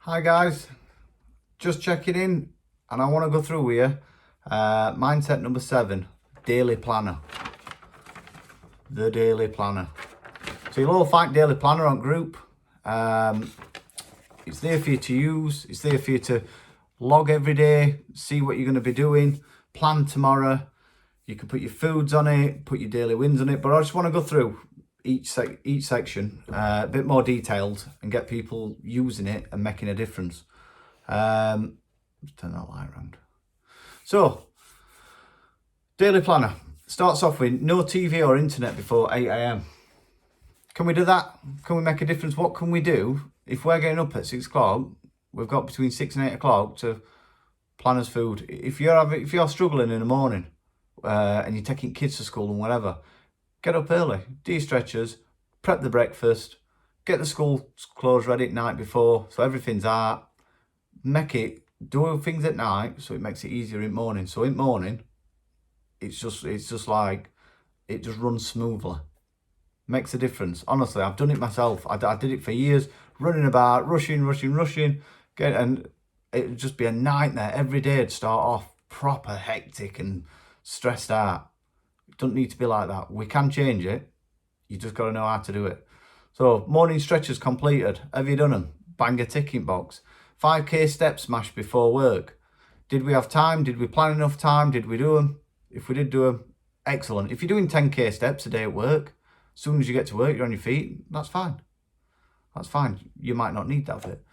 Hi guys, just checking in and I want to go through with you mindset number 7, daily planner. The daily planner. So you'll all find daily planner on group. It's there for you to use. It's there for you to log every day, see what you're going to be doing, plan tomorrow. You can put your foods on it, put your daily wins on it, but I just want to go through each section a bit more detailed and get people using it and making a difference. Let's turn that light around. So, daily planner starts off with no TV or internet before 8 a.m. Can we do that? Can we make a difference? What can we do if we're getting up at 6 o'clock? We've got between 6 and 8 o'clock to plan us food. If you're struggling in the morning and you're taking kids to school and whatever, get up early, do your stretches, prep the breakfast, get the school clothes ready at night before so everything's out. Do things at night so it makes it easier in the morning. So in the morning, it's just like, it just runs smoothly. Makes a difference. Honestly, I've done it myself. I did it for years, running about, rushing, and it would just be a nightmare. Every day I'd start off proper hectic and stressed out. It doesn't need to be like that. We can change it. You just got to know how to do it. So, morning stretches completed. Have you done them? Bang a ticking box. 5k steps smashed before work. Did we have time? Did we plan enough time? Did we do them? If we did do them, excellent. If you're doing 10k steps a day at work, as soon as you get to work, you're on your feet, that's fine. That's fine. You might not need that bit.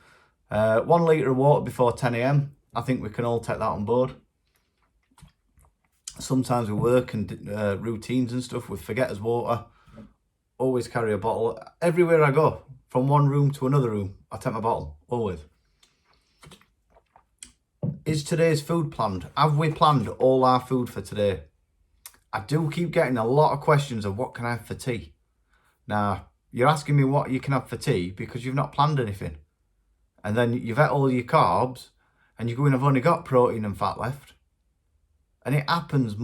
1 litre of water before 10 a.m. I think we can all take that on board. Sometimes we work and routines and stuff, we forget as water. Always carry a bottle. Everywhere I go, from one room to another room, I take my bottle, always. Is today's food planned? Have we planned all our food for today? I do keep getting a lot of questions of what can I have for tea. Now, you're asking me what you can have for tea because you've not planned anything. And then you've ate all your carbs and you're going, I've only got protein and fat left. And it happens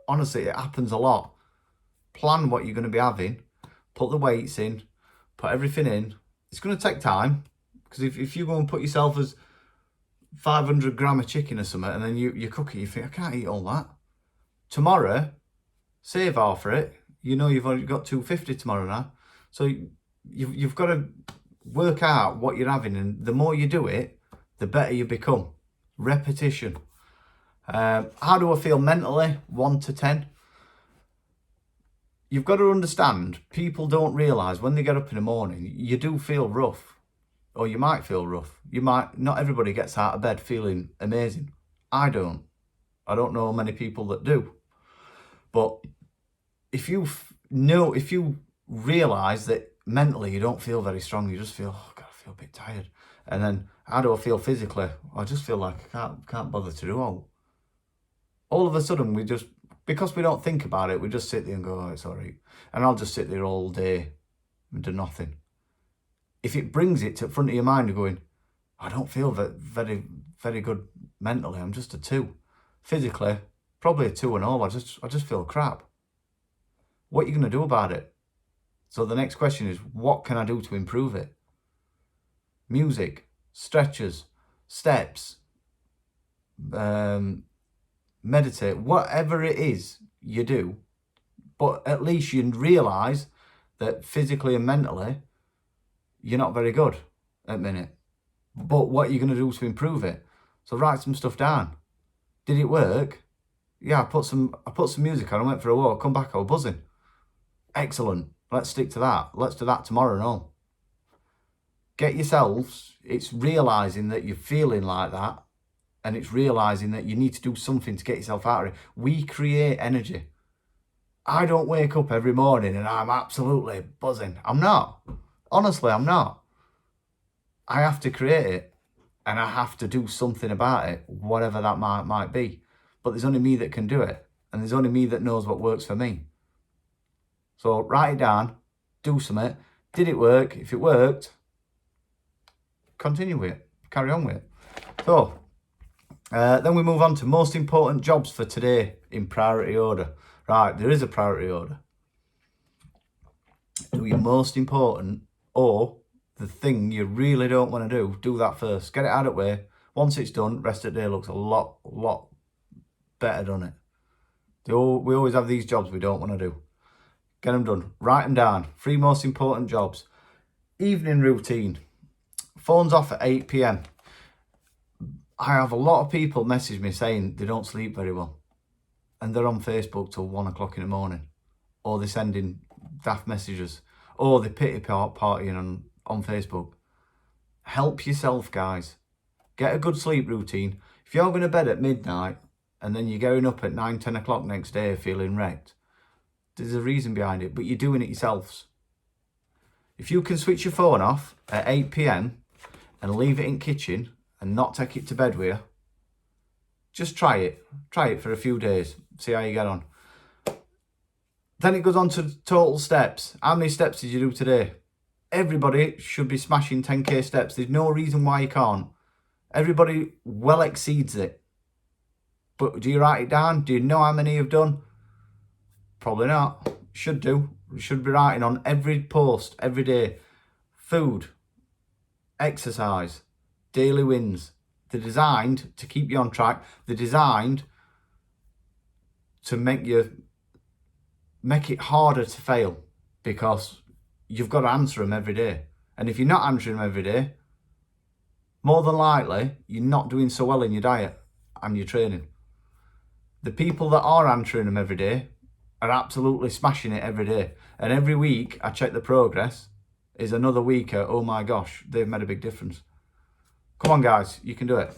honestly, it happens a lot. Plan what you're going to be having, put the weights in, put everything in. It's going to take time because if you go and put yourself as 500 gram of chicken or something and then you cook it, you think, I can't eat all that. Tomorrow, save half for it. You know you've only got 250 tomorrow now. So you've got to work out what you're having, and the more you do it, the better you become. Repetition. How do I feel mentally? 1 to 10. You've got to understand, people don't realise when they get up in the morning, you do feel rough. Or you might feel rough. Not everybody gets out of bed feeling amazing. I don't know many people that do. But if you realise that mentally you don't feel very strong, you just feel, oh God, I feel a bit tired. And then, how do I feel physically? I just feel like I can't bother to do all of a sudden, because we don't think about it, we just sit there and go, oh, it's all right. And I'll just sit there all day and do nothing. If it brings it to the front of your mind, you're going, I don't feel very, very good mentally. I'm just a 2. Physically, probably a 2 and all. I just feel crap. What are you going to do about it? So the next question is, what can I do to improve it? Music, stretches, steps, meditate, whatever it is you do, but at least you realise that physically and mentally you're not very good at the minute. But what are you going to do to improve it? So write some stuff down. Did it work? Yeah, I put some music on, I went for a walk, come back, I was buzzing. Excellent. Let's stick to that. Let's do that tomorrow and all. Get yourselves, it's realising that you're feeling like that, and it's realising that you need to do something to get yourself out of it. We create energy. I don't wake up every morning and I'm absolutely buzzing. I'm not. Honestly, I'm not. I have to create it and I have to do something about it, whatever that might be. But there's only me that can do it, and there's only me that knows what works for me. So write it down, do something. Did it work? If it worked, continue with it, carry on with it. So then we move on to most important jobs for today in priority order. Right, there is a priority order. Do your most important or the thing you really don't want to do that first. Get it out of the way. Once it's done, rest of the day looks a lot better, doesn't it? We always have these jobs we don't want to do. Get them done. Write them down. 3 most important jobs. Evening routine. Phone's off at 8 p.m. I have a lot of people message me saying they don't sleep very well. And they're on Facebook till 1 o'clock in the morning. Or they're sending daft messages. Or they're pity partying on Facebook. Help yourself, guys. Get a good sleep routine. If you're going to bed at midnight and then you're going up at 9, 10 o'clock next day feeling wrecked, there's a reason behind it, but you're doing it yourselves. If you can switch your phone off at 8 p.m. and leave it in kitchen and not take it to bed with you, just try it. Try it for a few days. See how you get on. Then it goes on to total steps. How many steps did you do today? Everybody should be smashing 10k steps. There's no reason why you can't. Everybody well exceeds it. But do you write it down? Do you know how many you've done? Probably not. Should do. You should be writing on every post, every day. Food, exercise, daily wins. They're designed to keep you on track. They're designed to make it harder to fail, because you've got to answer them every day. And if you're not answering them every day, more than likely, you're not doing so well in your diet and your training. The people that are answering them every day are absolutely smashing it every day. And every week, I check the progress, is another week at, oh my gosh, they've made a big difference. Come on, guys, you can do it.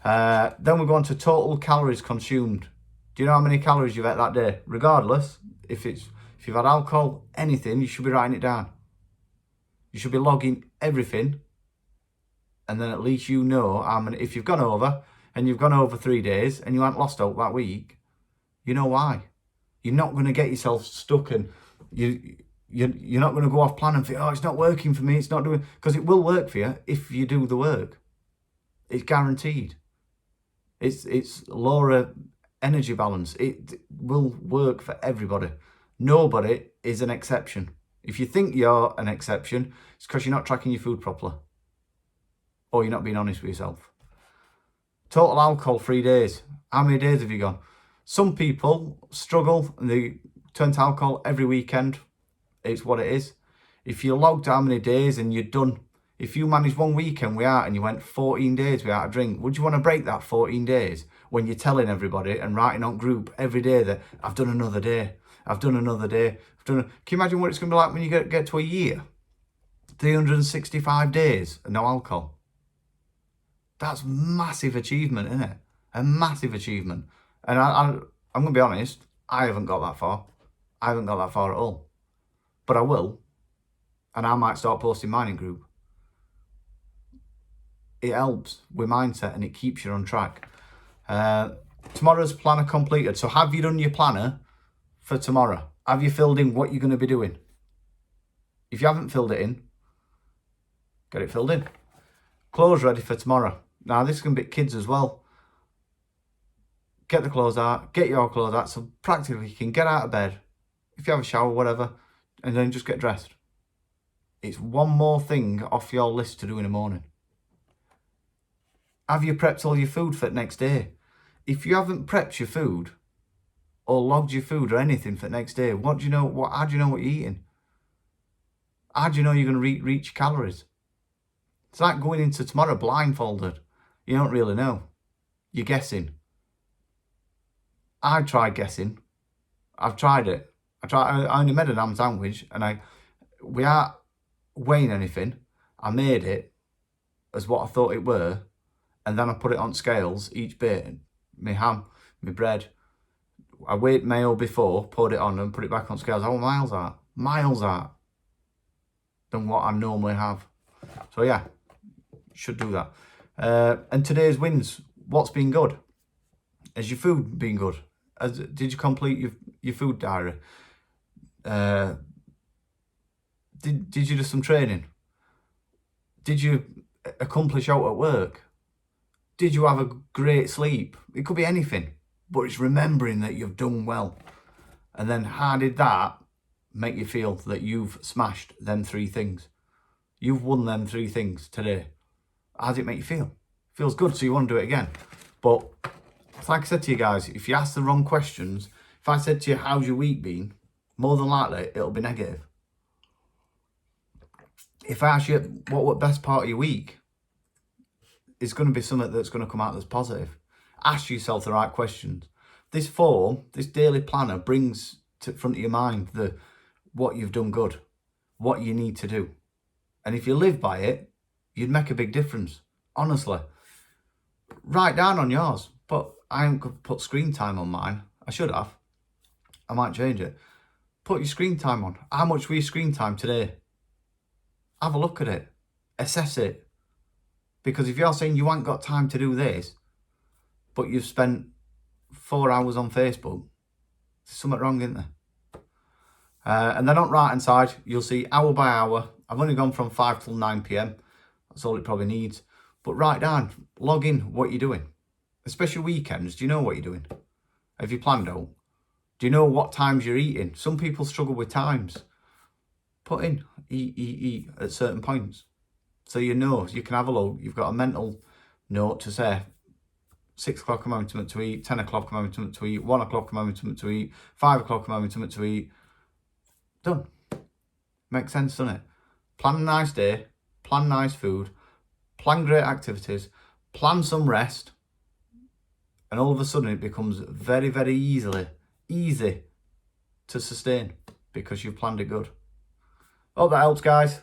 Then we go on to total calories consumed. Do you know how many calories you've ate that day? Regardless, if you've had alcohol, anything, you should be writing it down. You should be logging everything. And then at least you know how many. If you've gone over, and you've gone over 3 days, and you haven't lost out that week, you know why. You're not going to get yourself stuck, and you're not going to go off plan and think, oh, it's not working for me, it's not doing, because it will work for you if you do the work. It's guaranteed. It's law of energy balance. It will work for everybody. Nobody is an exception. If you think you're an exception, it's because you're not tracking your food properly. Or you're not being honest with yourself. Total alcohol-free days. How many days have you gone? Some people struggle and they turn to alcohol every weekend. It's what it is. If you logged how many days and you're done, if you managed one weekend without and you went 14 days without a drink, would you want to break that 14 days when you're telling everybody and writing on group every day that I've done another day, I've done another day, Can you imagine what it's going to be like when you get to a year? 365 days and no alcohol. That's massive achievement, isn't it? A massive achievement. And I'm going to be honest, I haven't got that far. I haven't got that far at all. But I will. And I might start posting mine in group. It helps with mindset and it keeps you on track. Tomorrow's planner completed. So have you done your planner for tomorrow? Have you filled in what you're going to be doing? If you haven't filled it in, get it filled in. Clothes ready for tomorrow. Now this can be kids as well. Get the clothes out, get your clothes out, so practically you can get out of bed, if you have a shower, whatever, and then just get dressed. It's one more thing off your list to do in the morning. Have you prepped all your food for the next day? If you haven't prepped your food, or logged your food or anything for the next day, how do you know what you're eating? How do you know you're going to reach calories? It's like going into tomorrow blindfolded. You don't really know. You're guessing. I tried guessing. I've tried it. I only made a ham sandwich and without weighing anything, I made it as what I thought it were, and then I put it on scales, each bit, my ham, my bread. I weighed mayo before, poured it on and put it back on scales. I was miles out than what I normally have. So yeah, should do that. And today's wins, what's been good? Has your food been good? Did you complete your food diary? Did you do some training? Did you accomplish out at work? Did you have a great sleep? It could be anything, but it's remembering that you've done well. And then how did that make you feel that you've smashed them 3 things? You've won them 3 things today. How does it make you feel? Feels good, so you want to do it again. But like I said to you guys, if you ask the wrong questions, if I said to you, how's your week been? More than likely, it'll be negative. If I ask you, what best part of your week? It's going to be something that's going to come out that's positive. Ask yourself the right questions. This form, this daily planner, brings to front of your mind what you've done good, what you need to do. And if you live by it, you'd make a big difference. Honestly. Write down on yours. But I haven't put screen time on mine. I should have. I might change it. Put your screen time on. How much were your screen time today? Have a look at it. Assess it. Because if you're saying you haven't got time to do this, but you've spent 4 hours on Facebook, there's something wrong, isn't there? And then on right hand side, you'll see hour by hour. I've only gone from 5 till 9 p.m. That's all it probably needs. But write down, log in what you're doing. Especially weekends, do you know what you're doing? Have you planned out? Do you know what times you're eating? Some people struggle with times. Put in, eat at certain points. So you know, you can have a look. You've got a mental note to say, 6 o'clock I'm having something to eat, 10 o'clock I'm having something to eat, 1 o'clock I'm having something to eat, 5 o'clock I'm having something to eat. Done. Makes sense, doesn't it? Plan a nice day, plan nice food, plan great activities, plan some rest, and all of a sudden it becomes very, very easy to sustain because you've planned it good. Hope that helps, guys.